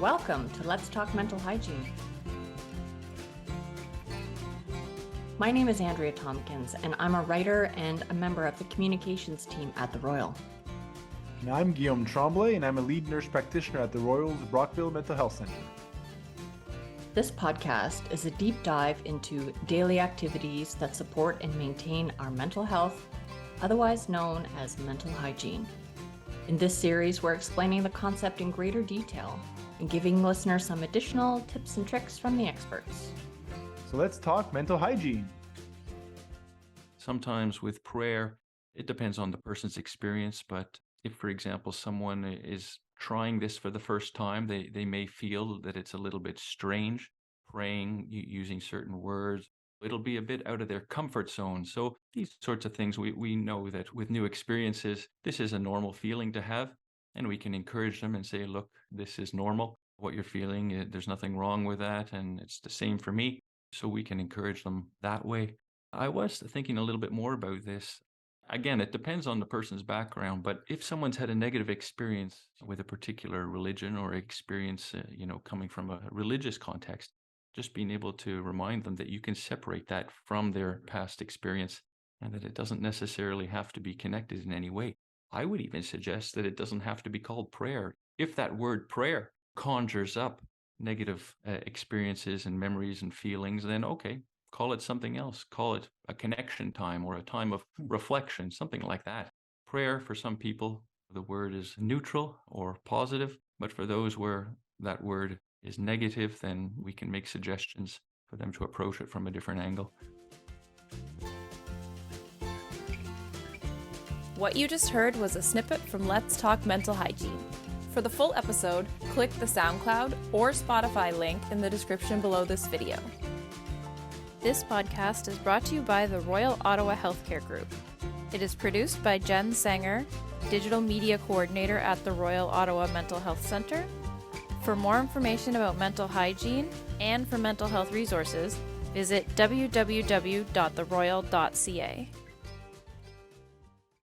Welcome to Let's Talk Mental Hygiene. My name is Andrea Tompkins, and I'm a writer and a member of the communications team at the Royal. And I'm Guillaume Tremblay, and I'm a lead nurse practitioner at the Royal's Brockville Mental Health Center. This podcast is a deep dive into daily activities that support and maintain our mental health, otherwise known as mental hygiene. In this series, we're explaining the concept in greater detail and giving listeners some additional tips and tricks from the experts. So let's talk mental hygiene. Sometimes with prayer, it depends on the person's experience, but if, for example, someone is trying this for the first time, they may feel that it's a little bit strange, praying using certain words. It'll be a bit out of their comfort zone. So these sorts of things, we know that with new experiences, this is a normal feeling to have, and we can encourage them and say, look, this is normal. What you're feeling, there's nothing wrong with that, and it's the same for me. So we can encourage them that way. I was thinking a little bit more about this. Again, it depends on the person's background, but if someone's had a negative experience with a particular religion or experience, coming from a religious context, just being able to remind them that you can separate that from their past experience and that it doesn't necessarily have to be connected in any way. I would even suggest that it doesn't have to be called prayer. If that word prayer conjures up negative experiences and memories and feelings, then okay, call it something else. Call it a connection time or a time of reflection, something like that. Prayer, for some people, the word is neutral or positive, but for those where that word is negative, then we can make suggestions for them to approach it from a different angle. What you just heard was a snippet from Let's Talk Mental Hygiene. For the full episode, click the SoundCloud or Spotify link in the description below this video. This podcast is brought to you by the Royal Ottawa Healthcare Group. It is produced by Jen Sanger, Digital Media Coordinator at the Royal Ottawa Mental Health Center. For more information about mental hygiene and for mental health resources, visit www.theroyal.ca.